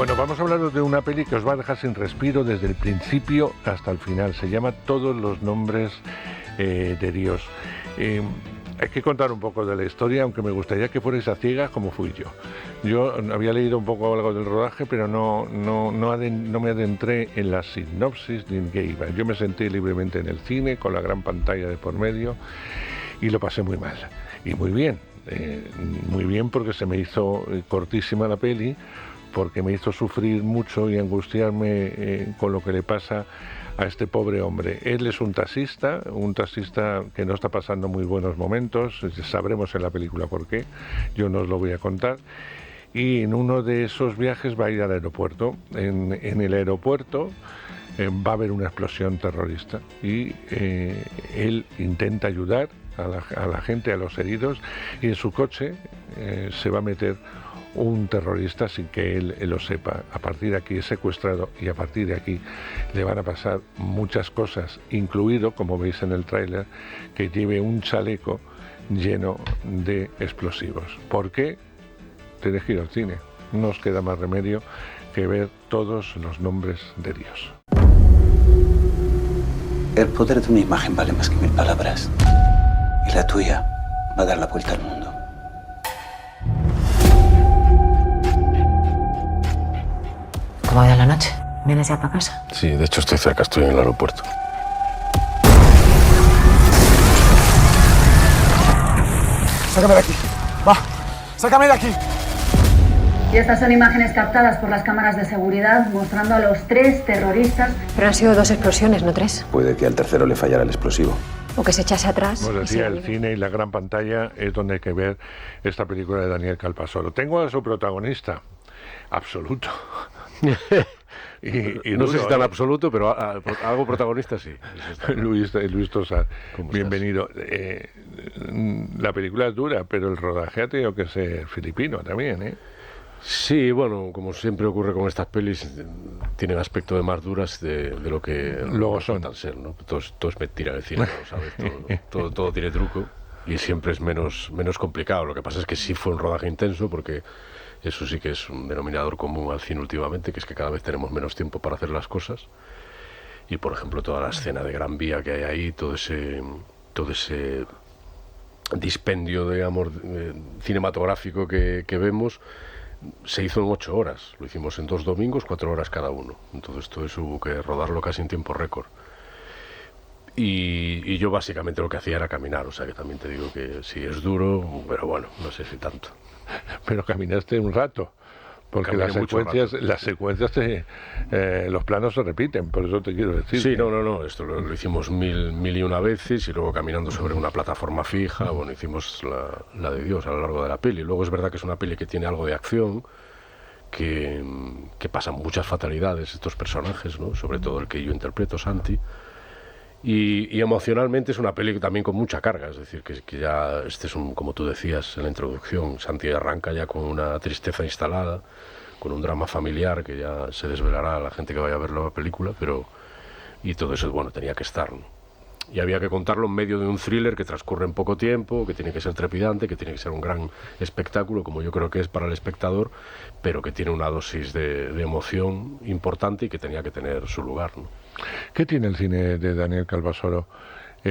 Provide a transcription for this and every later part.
Bueno, vamos a hablar de una peli que os va a dejar sin respiro desde el principio hasta el final. Se llama Todos los nombres de Dios. Hay que contar un poco de la historia, aunque me gustaría que fuerais a ciegas como fui yo. Yo había leído un poco algo del rodaje, pero no me adentré en la sinopsis ni en qué iba. Yo me senté libremente en el cine, con la gran pantalla de por medio, y lo pasé muy mal. Y muy bien porque se me hizo cortísima la peli, porque me hizo sufrir mucho y angustiarme con lo que le pasa a este pobre hombre. Él es un taxista que no está pasando muy buenos momentos, sabremos en la película por qué, yo no os lo voy a contar, y en uno de esos viajes va a ir al aeropuerto. En el aeropuerto va a haber una explosión terrorista y él intenta ayudar a la gente, a los heridos, y en su coche se va a meter un terrorista sin que él lo sepa. A partir de aquí es secuestrado y a partir de aquí le van a pasar muchas cosas, incluido, como veis en el tráiler, que lleve un chaleco lleno de explosivos. ¿Por qué? Tenéis que ir al cine. No os queda más remedio que ver Todos los nombres de Dios. El poder de una imagen vale más que 1000 palabras. Y la tuya va a dar la vuelta al mundo. ¿Cómo ha ido la noche? ¿Vienes ya para casa? Sí, de hecho estoy cerca, estoy en el aeropuerto. Sácame de aquí. Va, sácame de aquí. Y estas son imágenes captadas por las cámaras de seguridad mostrando a los 3 terroristas. Pero han sido 2 explosiones, no 3. Puede que al tercero le fallara el explosivo. O que se echase atrás. Como decía, el cine y la gran pantalla es donde hay que ver esta película de Daniel Calpasoro. Tengo a su protagonista absoluto. y no sé si tan absoluto, pero algo protagonista sí. Luis Tosar, bienvenido. Estás? La película es dura, pero el rodaje ha tenido que ser filipino también, ¿eh? Sí, bueno, como siempre ocurre con estas pelis, tienen aspecto de más duras de lo que luego son. Ser, ¿no? Todo es mentira, el cine, ¿no? ¿Sabes? Todo tiene truco y siempre es menos complicado. Lo que pasa es que sí fue un rodaje intenso, porque eso sí que es un denominador común al cine últimamente, que es que cada vez tenemos menos tiempo para hacer las cosas. Y, por ejemplo, toda la escena de Gran Vía que hay ahí, todo ese dispendio, digamos, cinematográfico que vemos, se hizo en 8 horas. Lo hicimos en 2 domingos, 4 horas cada uno. Entonces todo eso hubo que rodarlo casi en tiempo récord. Y yo básicamente lo que hacía era caminar, o sea que también te digo que sí es duro, pero bueno, no sé si tanto. Pero caminaste un rato, porque las secuencias los planos se repiten, por eso te quiero decir. Sí, no, esto lo hicimos mil y una veces, y luego caminando sobre una plataforma fija, bueno, hicimos la de Dios a lo largo de la peli. Luego es verdad que es una peli que tiene algo de acción, que pasan muchas fatalidades estos personajes, ¿no? Sobre todo el que yo interpreto, Santi. Y emocionalmente es una peli también con mucha carga, es decir, que ya como tú decías en la introducción, Santi arranca ya con una tristeza instalada, con un drama familiar que ya se desvelará a la gente que vaya a ver la película, y todo eso, bueno, tenía que estar, ¿no? Y había que contarlo en medio de un thriller que transcurre en poco tiempo, que tiene que ser trepidante, que tiene que ser un gran espectáculo, como yo creo que es para el espectador, pero que tiene una dosis de emoción importante y que tenía que tener su lugar, ¿no? ¿Qué tiene el cine de Daniel Calpasoro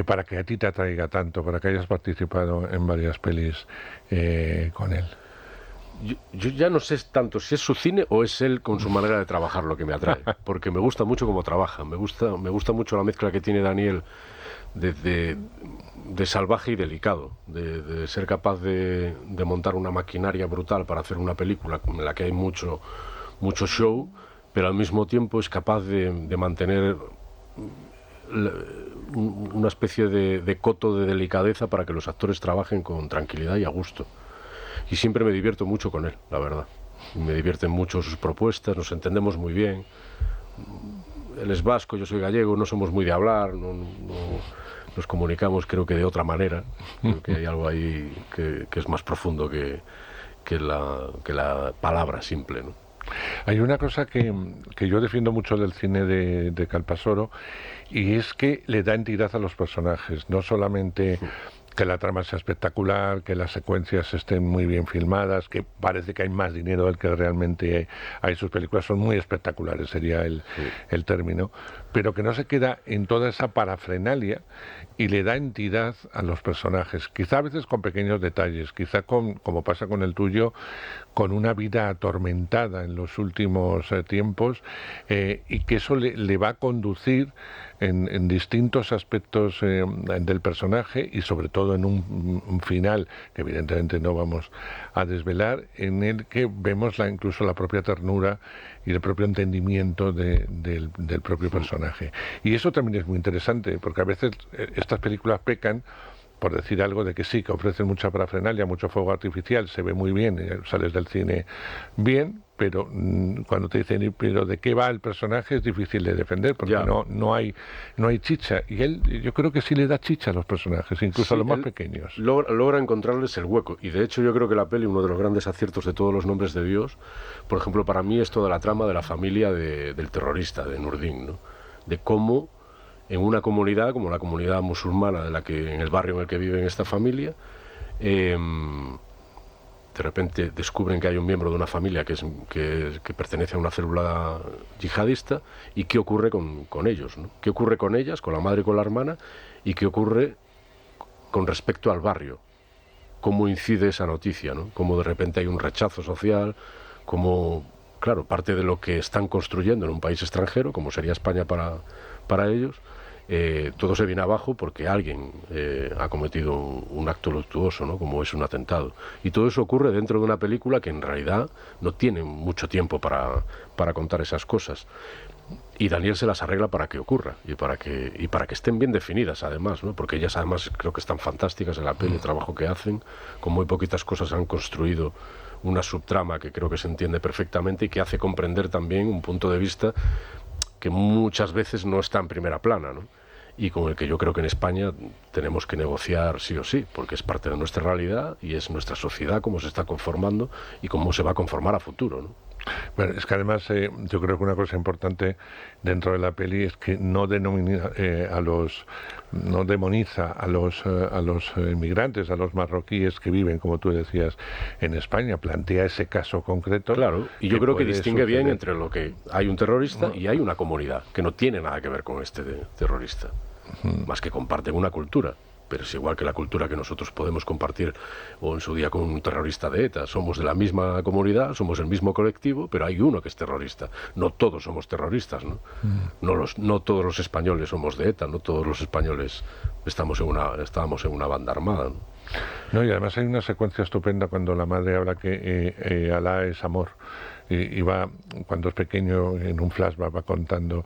para que a ti te atraiga tanto, para que hayas participado en varias pelis con él? Yo ya no sé tanto si es su cine o es él con su manera de trabajar lo que me atrae, porque me gusta mucho cómo trabaja, me gusta mucho la mezcla que tiene Daniel de salvaje y delicado, de ser capaz de montar una maquinaria brutal para hacer una película en la que hay mucho show, pero al mismo tiempo es capaz de mantener una especie de coto de delicadeza para que los actores trabajen con tranquilidad y a gusto. Y siempre me divierto mucho con él, la verdad. Me divierten mucho sus propuestas, nos entendemos muy bien. Él es vasco, yo soy gallego, no somos muy de hablar, no nos comunicamos, creo que de otra manera. Creo que hay algo ahí que es más profundo que la palabra simple, ¿no? Hay una cosa que yo defiendo mucho del cine de Calpasoro, y es que le da entidad a los personajes, no solamente que la trama sea espectacular, que las secuencias estén muy bien filmadas, que parece que hay más dinero del que realmente hay. Sus películas son muy espectaculares, sería el término, pero que no se queda en toda esa parafrenalia y le da entidad a los personajes, quizá a veces con pequeños detalles, quizá como pasa con el tuyo, con una vida atormentada en los últimos tiempos, y que eso le va a conducir en distintos aspectos del personaje, y sobre todo en un final que evidentemente no vamos a desvelar, en el que vemos incluso la propia ternura y el propio entendimiento del propio personaje. Y eso también es muy interesante, porque a veces estas películas pecan por decir algo de que sí, que ofrecen mucha parafernalia, mucho fuego artificial, se ve muy bien, sales del cine bien, pero cuando te dicen, pero ¿de qué va el personaje? Es difícil de defender, porque no hay chicha. Y él, yo creo que sí le da chicha a los personajes, incluso a los más pequeños. Logra encontrarles el hueco. Y de hecho yo creo que la peli, uno de los grandes aciertos de todos los nombres de Dios, por ejemplo, para mí es toda la trama de la familia del terrorista, de Nurdin, ¿no? De cómo en una comunidad como la comunidad musulmana en el barrio en el que vive esta familia, de repente descubren que hay un miembro de una familia que pertenece a una célula yihadista, y qué ocurre con ellos, ¿no? Qué ocurre con ellas, con la madre y con la hermana, y qué ocurre con respecto al barrio, cómo incide esa noticia, ¿no? Cómo de repente hay un rechazo social, cómo, claro, parte de lo que están construyendo en un país extranjero, como sería España para ellos, todo se viene abajo porque alguien ha cometido un acto luctuoso, ¿no? Como es un atentado. Y todo eso ocurre dentro de una película que en realidad no tiene mucho tiempo para contar esas cosas. Y Daniel se las arregla para que ocurra y para que estén bien definidas, además, ¿no? Porque ellas además creo que están fantásticas en la peli, el trabajo que hacen. Con muy poquitas cosas han construido una subtrama que creo que se entiende perfectamente y que hace comprender también un punto de vista que muchas veces no está en primera plana, ¿no? Y con el que yo creo que en España tenemos que negociar sí o sí, porque es parte de nuestra realidad y es nuestra sociedad, cómo se está conformando y cómo se va a conformar a futuro, ¿no? Bueno, es que además yo creo que una cosa importante dentro de la peli es que no demoniza a los inmigrantes, a los marroquíes que viven, como tú decías, en España. Plantea ese caso concreto. Claro, y yo creo que distingue bien entre lo que hay un terrorista y hay una comunidad que no tiene nada que ver con este terrorista, más que comparten una cultura. Pero es igual que la cultura que nosotros podemos compartir, o en su día con un terrorista de ETA. Somos de la misma comunidad, somos el mismo colectivo, pero hay uno que es terrorista. No todos somos terroristas, ¿no? No todos los españoles somos de ETA, no todos los españoles estábamos en una banda armada, ¿no? No, y además hay una secuencia estupenda cuando la madre habla que Alá es amor, y va, cuando es pequeño, en un flashback va contando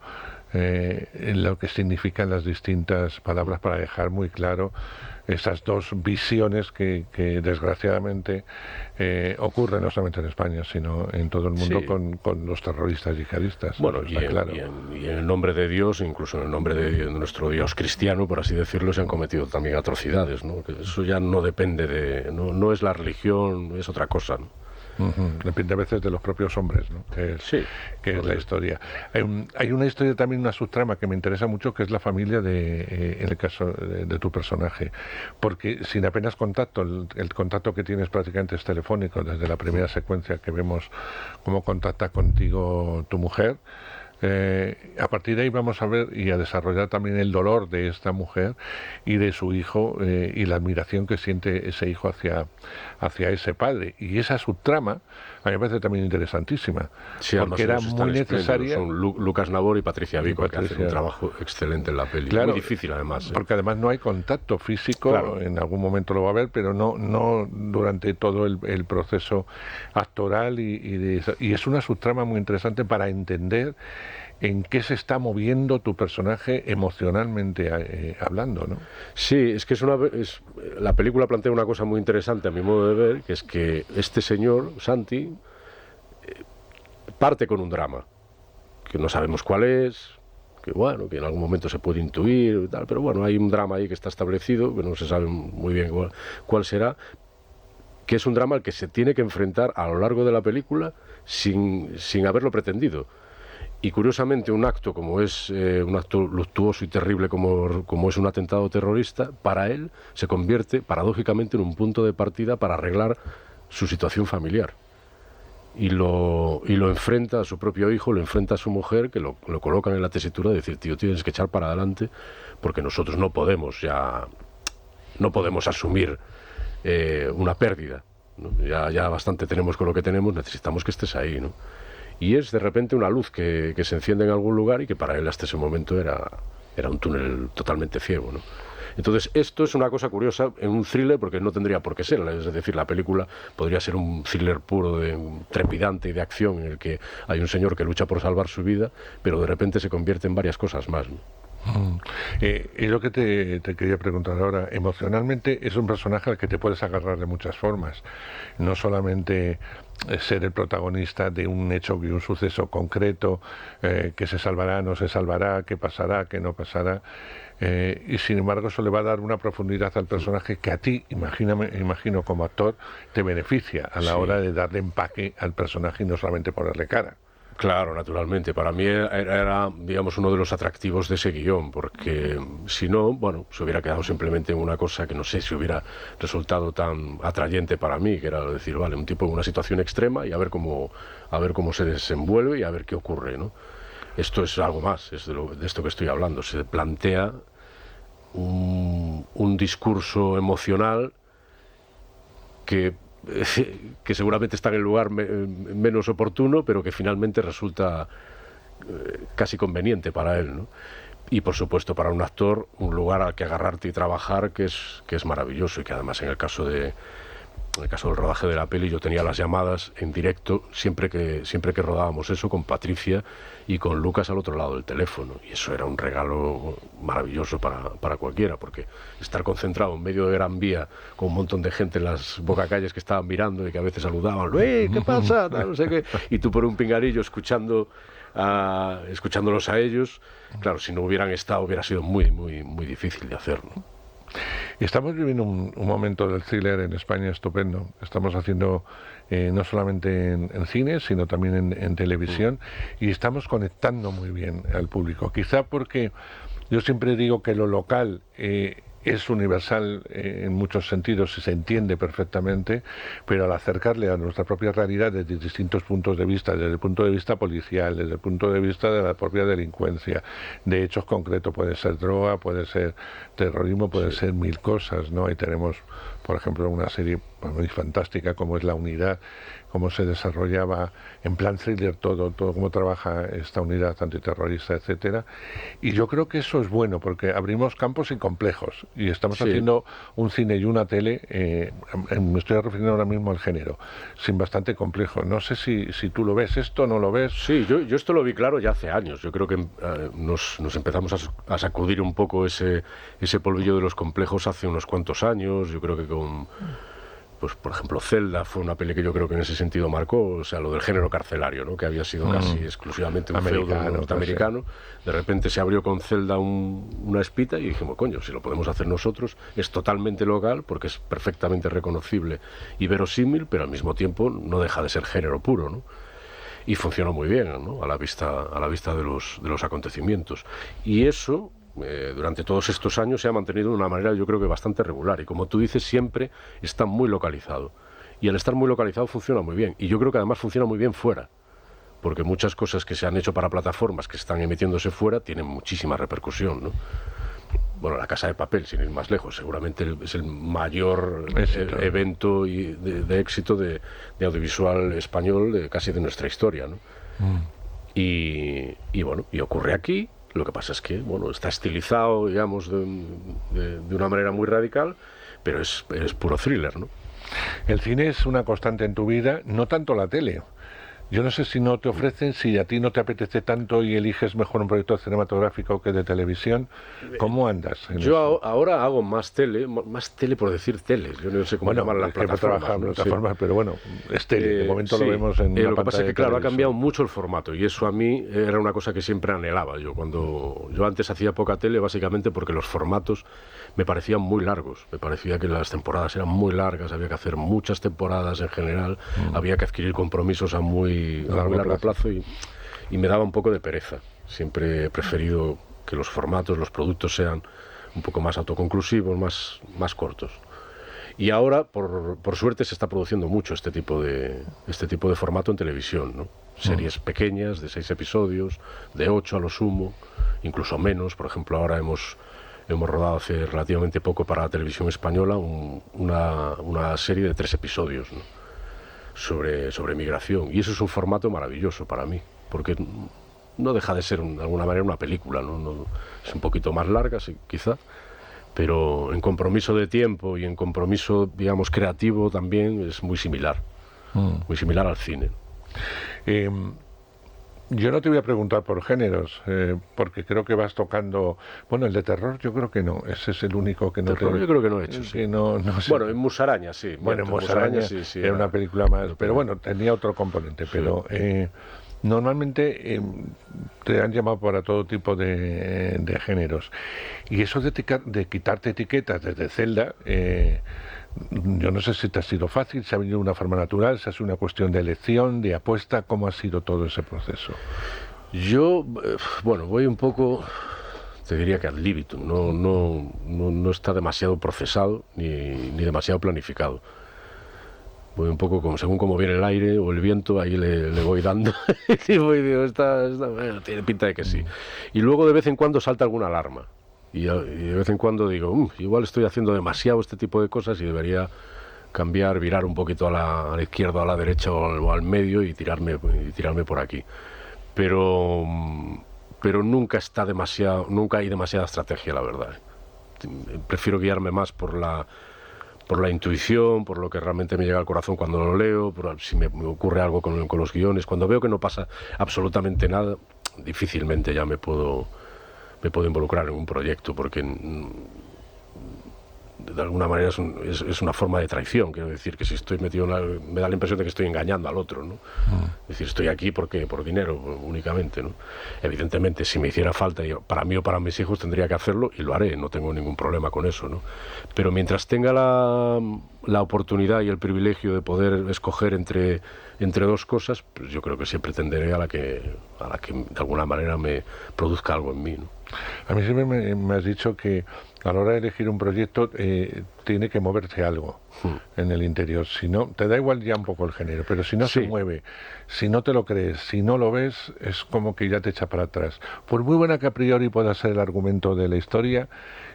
lo que significan las distintas palabras, para dejar muy claro esas dos visiones que desgraciadamente ocurren no solamente en España, sino en todo el mundo, sí, con los terroristas yihadistas. Bueno, y en el nombre de Dios, incluso en el nombre de nuestro Dios cristiano, por así decirlo, se han cometido también atrocidades, ¿no? Que eso ya no depende no es la religión, es otra cosa, ¿no? Depende a veces de los propios hombres, ¿no? Que es la historia. Hay una historia también, una subtrama que me interesa mucho, que es la familia en el caso de tu personaje, porque sin apenas contacto, el contacto que tienes prácticamente es telefónico, desde la primera secuencia que vemos cómo contacta contigo tu mujer. A partir de ahí vamos a ver y a desarrollar también el dolor de esta mujer y de su hijo, y la admiración que siente ese hijo hacia ese padre. Y esa subtrama a mí me parece también interesantísima, sí, porque era muy necesaria. Son Lucas Nabor y Patricia Vico, que hacen un trabajo excelente en la peli. Claro, muy difícil además. Porque además no hay contacto físico, claro. En algún momento lo va a haber, pero no durante todo el proceso actoral, y es una subtrama muy interesante para entender en qué se está moviendo tu personaje emocionalmente hablando, ¿no? Sí, es que la película plantea una cosa muy interesante a mi modo de ver, que es que este señor, Santi, parte con un drama, que no sabemos cuál es, que bueno, que en algún momento se puede intuir y tal, pero bueno, hay un drama ahí que está establecido, que no se sabe muy bien cuál será, que es un drama al que se tiene que enfrentar a lo largo de la película sin haberlo pretendido. Y curiosamente un acto como es un acto luctuoso y terrible como es un atentado terrorista, para él se convierte paradójicamente en un punto de partida para arreglar su situación familiar. Y lo enfrenta a su propio hijo, lo enfrenta a su mujer, que lo colocan en la tesitura de decir, tío, tienes que echar para adelante porque nosotros no podemos asumir una pérdida, ¿no? Ya bastante tenemos con lo que tenemos, necesitamos que estés ahí, ¿no? Y es de repente una luz que se enciende en algún lugar y que para él hasta ese momento era un túnel totalmente ciego, ¿no? Entonces esto es una cosa curiosa en un thriller, porque no tendría por qué ser, es decir, la película podría ser un thriller puro, trepidante y de acción, en el que hay un señor que lucha por salvar su vida, pero de repente se convierte en varias cosas más, ¿no? Y lo que te quería preguntar ahora, emocionalmente es un personaje al que te puedes agarrar de muchas formas, no solamente ser el protagonista de un hecho y un suceso concreto, que se salvará, no se salvará, qué pasará, qué no pasará, y sin embargo eso le va a dar una profundidad al personaje que a ti, imagino como actor, te beneficia a la hora de darle empaque al personaje y no solamente ponerle cara. Claro, naturalmente. Para mí era, digamos, uno de los atractivos de ese guión, porque si no, bueno, se hubiera quedado simplemente en una cosa que no sé si hubiera resultado tan atrayente para mí, que era decir, vale, un tipo en una situación extrema y a ver cómo se desenvuelve y a ver qué ocurre, ¿no? Esto es algo más, es de esto que estoy hablando. Se plantea un discurso emocional que seguramente está en el lugar menos oportuno, pero que finalmente resulta casi conveniente para él, ¿no? Y por supuesto para un actor un lugar al que agarrarte y trabajar que es maravilloso, y que además en el caso del rodaje de la peli yo tenía las llamadas en directo siempre que rodábamos eso, con Patricia y con Lucas al otro lado del teléfono, y eso era un regalo maravilloso para cualquiera, porque estar concentrado en medio de Gran Vía con un montón de gente en las bocacalles que estaban mirando y que a veces saludaban, ¿qué pasa? No sé qué, y tú por un pinganillo escuchándolos a ellos, claro, si no hubieran estado hubiera sido muy, muy, muy difícil de hacer, ¿no? Estamos viviendo un momento del thriller en España estupendo. Estamos haciendo no solamente en cine, sino también en televisión, y estamos conectando muy bien al público. Quizá porque yo siempre digo que lo local es universal en muchos sentidos y se entiende perfectamente, pero al acercarle a nuestra propia realidad desde distintos puntos de vista, desde el punto de vista policial, desde el punto de vista de la propia delincuencia, de hechos concretos, puede ser droga, puede ser terrorismo, puede ser mil cosas, ¿no? Ahí tenemos, por ejemplo, una serie muy fantástica como es La Unidad, cómo se desarrollaba en plan thriller todo cómo trabaja esta unidad antiterrorista, etcétera. Y yo creo que eso es bueno, porque abrimos campos y complejos, y estamos haciendo un cine y una tele, me estoy refiriendo ahora mismo al género, sin bastante complejo. No sé si tú lo ves esto, no lo ves. Sí, yo esto lo vi claro ya hace años. Yo creo que nos empezamos a sacudir un poco ese polvillo de los complejos hace unos cuantos años. Yo creo que pues por ejemplo Celda fue una peli que yo creo que en ese sentido marcó, o sea, lo del género carcelario, ¿no? Que había sido casi exclusivamente un feudo norteamericano. De repente se abrió con Celda una espita y dijimos, coño, si lo podemos hacer nosotros, es totalmente local porque es perfectamente reconocible y verosímil, pero al mismo tiempo no deja de ser género puro, ¿no? Y funcionó muy bien, ¿no? a la vista de los acontecimientos. Y eso durante todos estos años se ha mantenido de una manera, yo creo que bastante regular, y como tú dices, siempre está muy localizado, y al estar muy localizado funciona muy bien, y yo creo que además funciona muy bien fuera, porque muchas cosas que se han hecho para plataformas que están emitiéndose fuera tienen muchísima repercusión, ¿no? Bueno, La Casa de Papel, sin ir más lejos, seguramente es el mayor evento de éxito de audiovisual español casi de nuestra historia, ¿no? Y bueno, y ocurre aquí. Lo que pasa es que, bueno, está estilizado, digamos, de una manera muy radical, pero es puro thriller, ¿no? El cine es una constante en tu vida, no tanto la tele. Yo no sé si no te ofrecen, si a ti no te apetece tanto y eliges mejor un proyecto cinematográfico que de televisión. ¿Cómo andas? Yo ahora hago más tele por decir tele. Yo no sé cómo llamar las plataformas. Pero bueno, es tele. De momento lo vemos en una lo que pasa es que, claro, ha televisión. cambiado mucho el formato, y eso a mí era una cosa que siempre anhelaba. Yo antes hacía poca tele básicamente porque los formatos me parecían muy largos. Me parecía que las temporadas eran muy largas, había que hacer muchas temporadas en general, había que adquirir compromisos a muy largo plazo y y me daba un poco de pereza. Siempre he preferido que los formatos, los productos sean un poco más autoconclusivos, más cortos. Y ahora, por suerte, se está produciendo mucho este tipo de formato en televisión, ¿no? Series pequeñas, de 6 episodios, de 8 a lo sumo, incluso menos. Por ejemplo, ahora hemos rodado hace relativamente poco para la televisión española una serie de 3 episodios, ¿no? sobre migración. Y eso es un formato maravilloso para mí, porque no deja de ser, de alguna manera, una película, ¿no? Es un poquito más larga, sí, quizá, pero en compromiso de tiempo y en compromiso, digamos, creativo también es muy similar al cine. Yo no te voy a preguntar por géneros, porque creo que vas tocando... Bueno, el de terror yo creo que no, ese es el único que no terror, yo creo que no he hecho, sí. Que no sé. Bueno, en Musaraña, sí. Bueno, en Musaraña sí, era una película más... Pero bueno, tenía otro componente, pero... Normalmente te han llamado para todo tipo de géneros. Y eso de quitarte etiquetas desde Zelda, yo no sé si te ha sido fácil, si ha venido de una forma natural, si ha sido una cuestión de elección, de apuesta, ¿cómo ha sido todo ese proceso? Yo, bueno, voy un poco, te diría que ad libitum, no está demasiado procesado ni demasiado planificado. Voy un poco según cómo viene el aire o el viento, ahí le voy dando y digo, bueno, tiene pinta de que sí. Y luego de vez en cuando salta alguna alarma y de vez en cuando digo, igual estoy haciendo demasiado este tipo de cosas y debería cambiar, virar un poquito a la izquierda o a la derecha o al medio y tirarme por aquí. Pero nunca hay demasiada estrategia, la verdad. Prefiero guiarme más por la intuición, por lo que realmente me llega al corazón cuando lo leo, por si me ocurre algo con los guiones. Cuando veo que no pasa absolutamente nada, difícilmente ya me puedo involucrar en un proyecto, porque de alguna manera es una forma de traición. Quiero decir que si estoy metido me da la impresión de que estoy engañando al otro, ¿no? Es decir, estoy aquí por dinero únicamente, ¿no? Evidentemente, si me hiciera falta para mí o para mis hijos, tendría que hacerlo y lo haré, no tengo ningún problema con eso, ¿no? Pero mientras tenga la oportunidad y el privilegio de poder escoger entre dos cosas, pues yo creo que siempre tenderé a la que de alguna manera me produzca algo en mí, ¿no? A mí siempre me has dicho que a la hora de elegir un proyecto tiene que moverse algo en el interior. Si no, te da igual ya un poco el género, pero si no se mueve, si no te lo crees, si no lo ves, es como que ya te echa para atrás. Por muy buena que a priori pueda ser el argumento de la historia,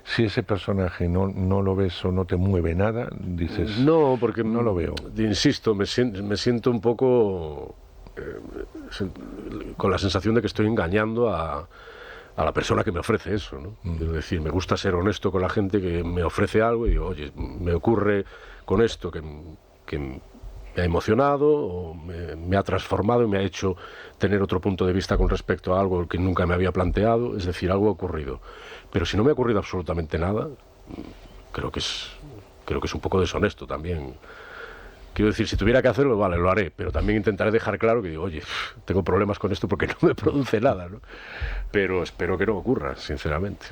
si ese personaje no lo ves o no te mueve nada, dices... No, porque no lo veo. Insisto, me siento un poco con la sensación de que estoy engañando a la persona que me ofrece eso, ¿no? Es decir, me gusta ser honesto con la gente que me ofrece algo y digo, oye, me ocurre con esto que me ha emocionado o me ha transformado y me ha hecho tener otro punto de vista con respecto a algo que nunca me había planteado, es decir, algo ha ocurrido. Pero si no me ha ocurrido absolutamente nada, creo que es un poco deshonesto también. Quiero decir, si tuviera que hacerlo, vale, lo haré, pero también intentaré dejar claro que digo, oye, tengo problemas con esto porque no me produce nada, ¿no? Pero espero que no ocurra, sinceramente.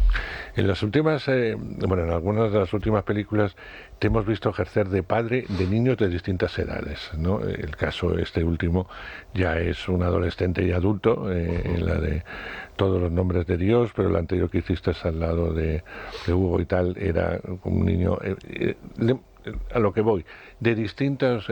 En las últimas, en algunas de las últimas películas te hemos visto ejercer de padre de niños de distintas edades, ¿no? El caso último ya es un adolescente y adulto, en la de Todos los nombres de Dios, pero el anterior que hiciste al lado de Hugo y tal era un niño... a lo que voy, de distintas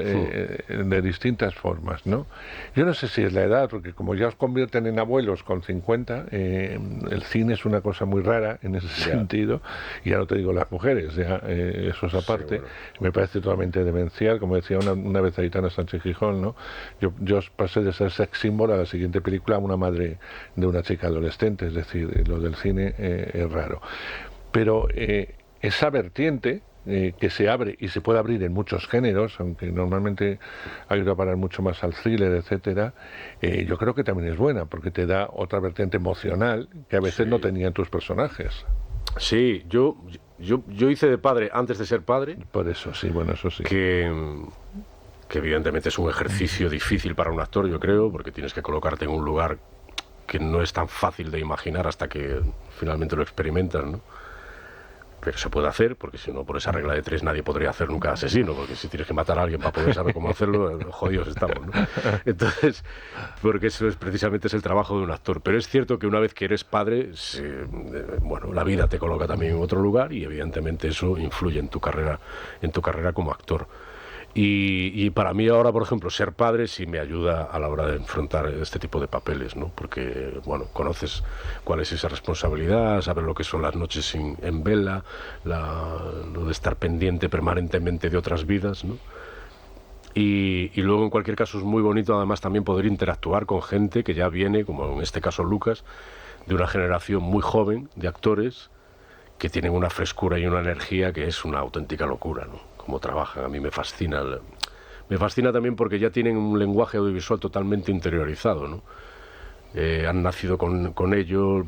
formas, ¿no? Yo no sé si es la edad, porque como ya os convierten en abuelos con 50, el cine es una cosa muy rara en ese sentido, y ya no te digo las mujeres, ya eso es aparte, me parece totalmente demencial, como decía una vez Aitana Sánchez Gijón, ¿no? Yo pasé de ser sex symbol a la siguiente película a una madre de una chica adolescente, es decir, lo del cine es raro. Pero esa vertiente que se abre y se puede abrir en muchos géneros, aunque normalmente ha ido a parar mucho más al thriller, etcétera, yo creo que también es buena, porque te da otra vertiente emocional que a veces no tenían tus personajes. Sí, yo hice de padre antes de ser padre. Por eso, sí, bueno, eso sí. Que evidentemente es un ejercicio difícil para un actor, yo creo, porque tienes que colocarte en un lugar que no es tan fácil de imaginar hasta que finalmente lo experimentas, ¿no? pero se puede hacer, porque si no, por esa regla de 3 nadie podría hacer nunca asesino, porque si tienes que matar a alguien para poder saber cómo hacerlo, jodidos estamos, ¿no? Entonces, porque eso precisamente es el trabajo de un actor. Pero es cierto que una vez que eres padre, bueno, la vida te coloca también en otro lugar y evidentemente eso influye en tu carrera como actor. Y para mí ahora, por ejemplo, ser padre sí me ayuda a la hora de enfrentar este tipo de papeles, ¿no? Porque, bueno, conoces cuál es esa responsabilidad, sabes lo que son las noches en vela, lo de estar pendiente permanentemente de otras vidas, ¿no? Y luego, en cualquier caso, es muy bonito además también poder interactuar con gente que ya viene, como en este caso Lucas, de una generación muy joven de actores que tienen una frescura y una energía que es una auténtica locura, ¿no? Cómo trabajan, a mí me fascina. Me fascina también porque ya tienen un lenguaje audiovisual totalmente interiorizado, ¿no? Han nacido con ello,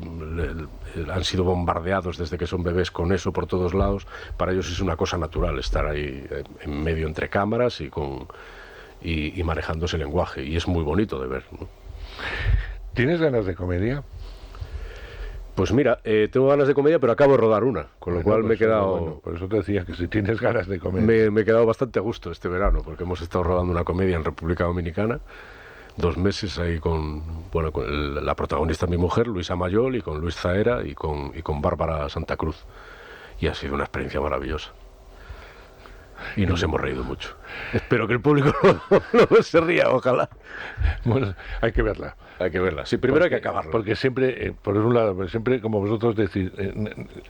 han sido bombardeados desde que son bebés con eso por todos lados. Para ellos es una cosa natural estar ahí en medio entre cámaras y manejando ese lenguaje, y es muy bonito de ver, ¿no? ¿Tienes ganas de comedia? Pues mira, tengo ganas de comedia, pero acabo de rodar una, con lo cual me he quedado... Bueno, por eso te decía que si tienes ganas de comedia... Me he quedado bastante a gusto este verano, porque hemos estado rodando una comedia en República Dominicana, 2 meses ahí con la protagonista, mi mujer, Luisa Mayol, y con Luis Zaera y con Bárbara Santa Cruz. Y ha sido una experiencia maravillosa. Y nos hemos reído mucho. Espero que el público no se ría, ojalá. Bueno, hay que verla. Hay que verla. Sí, primero hay que acabarla. Porque siempre, por un lado, siempre como vosotros decís,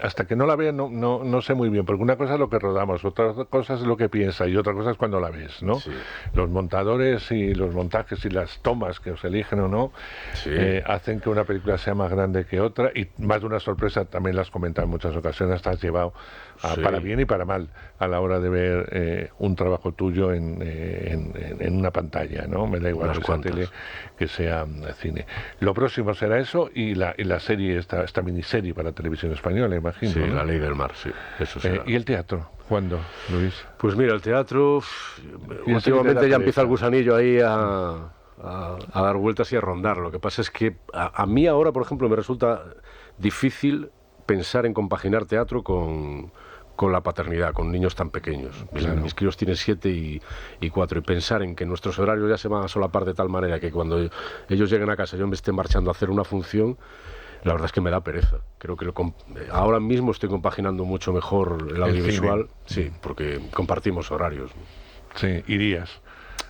hasta que no la vean no sé muy bien, porque una cosa es lo que rodamos, otra cosa es lo que piensa y otra cosa es cuando la ves, ¿no? Sí. Los montadores y los montajes y las tomas que os eligen o no, sí, hacen que una película sea más grande que otra, y más de una sorpresa, también las comentas en muchas ocasiones, te has llevado sí, para bien y para mal a la hora de ver un trabajo tuyo en una pantalla, ¿no? Me da igual que sea tele, que sea cine. Lo próximo será eso y la serie, esta miniserie para Televisión Española, imagino. Sí, ¿no? La Ley del Mar, sí. Eso será. ¿Y el teatro? ¿Cuándo, Luis? Pues mira, el teatro, últimamente ya empieza el gusanillo ahí a dar vueltas y a rondar. Lo que pasa es que a mí ahora, por ejemplo, me resulta difícil pensar en compaginar teatro con la paternidad, con niños tan pequeños. Claro. Mis críos tienen 7 y 4, y pensar en que nuestros horarios ya se van a solapar de tal manera que cuando ellos lleguen a casa yo me esté marchando a hacer una función, la verdad es que me da pereza. Creo que ahora mismo estoy compaginando mucho mejor el audiovisual, sí, porque compartimos horarios. Sí, irías.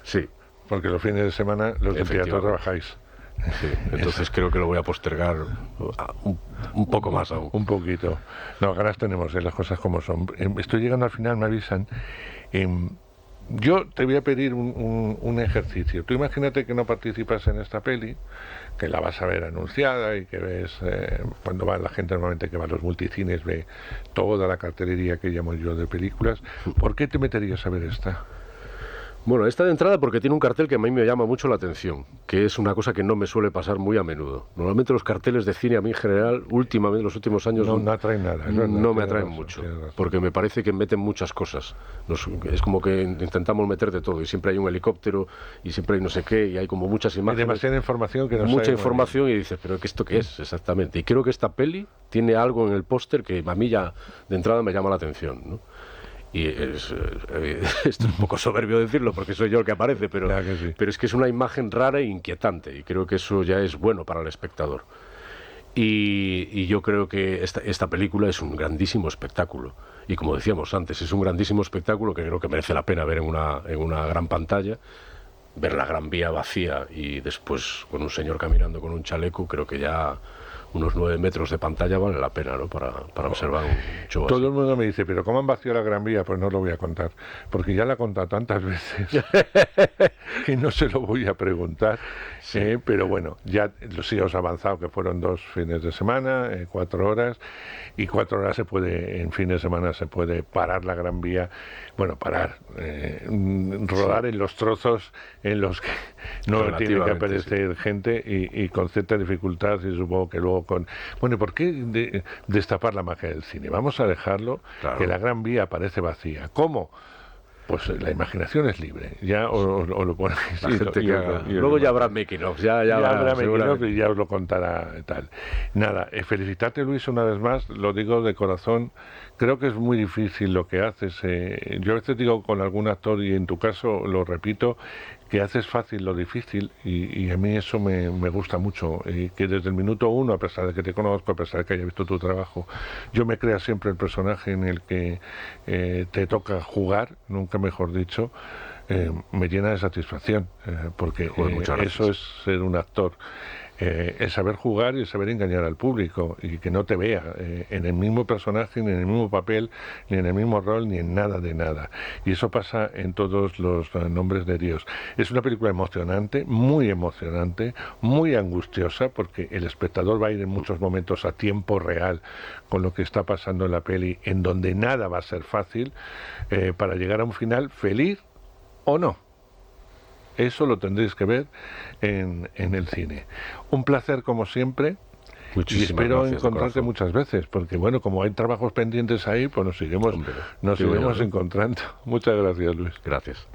Sí. Porque los fines de semana los del teatro trabajáis. Sí, entonces creo que lo voy a postergar un poco más aún. Un poquito. No, ganas tenemos, las cosas como son. Estoy llegando al final, me avisan. Yo te voy a pedir un ejercicio. Tú imagínate que no participas en esta peli, que la vas a ver anunciada y que ves, cuando va la gente normalmente que va a los multicines, ve toda la cartelería que llamo yo de películas. ¿Por qué te meterías a ver esta? Bueno, esta de entrada porque tiene un cartel que a mí me llama mucho la atención, que es una cosa que no me suele pasar muy a menudo. Normalmente los carteles de cine a mí en general, últimamente, los últimos años... No atraen nada. No me atraen mucho, porque me parece que meten muchas cosas. Es como que intentamos meter de todo, y siempre hay un helicóptero, y siempre hay no sé qué, y hay como muchas imágenes. Hay demasiada información que no mucha información, y dices, pero ¿esto qué es exactamente? Y creo que esta peli tiene algo en el póster que a mí ya de entrada me llama la atención, ¿no? Y esto es un poco soberbio decirlo porque soy yo el que aparece, pero es que es una imagen rara e inquietante, y creo que eso ya es bueno para el espectador. Y yo creo que esta película es un grandísimo espectáculo, y como decíamos antes, es un grandísimo espectáculo que creo que merece la pena ver en una gran pantalla. Ver la Gran Vía vacía y después con un señor caminando con un chaleco, creo que ya unos 9 metros de pantalla vale la pena, ¿no? Para observar un show. Todo el mundo me dice, pero ¿cómo han vaciado la Gran Vía? Pues no lo voy a contar, porque ya la he contado tantas veces que no se lo voy a preguntar. Sí. Pero bueno, ya sí os he avanzado que fueron 2 fines de semana, 4 horas, y 4 horas en fin de semana se puede parar la Gran Vía, rodar en los trozos en los que no tiene que aparecer gente y con cierta dificultad, y supongo que luego Bueno, ¿por qué destapar la magia del cine? Vamos a dejarlo, claro, que la Gran Vía parece vacía. ¿Cómo? Pues la imaginación es libre, ya os lo ponéis. La gente luego ya habrá making of, ya habrá making of y ya os lo contará tal. Nada, felicitarte, Luis, una vez más, lo digo de corazón. Creo que es muy difícil lo que haces. Yo a veces digo con algún actor, y en tu caso lo repito, que haces fácil lo difícil, y a mí eso me gusta mucho, que desde el minuto uno, a pesar de que te conozco, a pesar de que haya visto tu trabajo, yo me crea siempre el personaje en el que te toca jugar, nunca mejor dicho, me llena de satisfacción, porque eso es ser un actor. El saber jugar y el saber engañar al público y que no te vea en el mismo personaje, ni en el mismo papel, ni en el mismo rol, ni en nada de nada. Y eso pasa en todos los nombres de Dios. Es una película emocionante, muy angustiosa, porque el espectador va a ir en muchos momentos a tiempo real con lo que está pasando en la peli, en donde nada va a ser fácil, para llegar a un final feliz o no. Eso lo tendréis que ver en el cine. Un placer como siempre. Y espero encontrarte muchas veces, porque bueno, como hay trabajos pendientes ahí, pues nos seguimos encontrando. Muchas gracias, Luis. Gracias.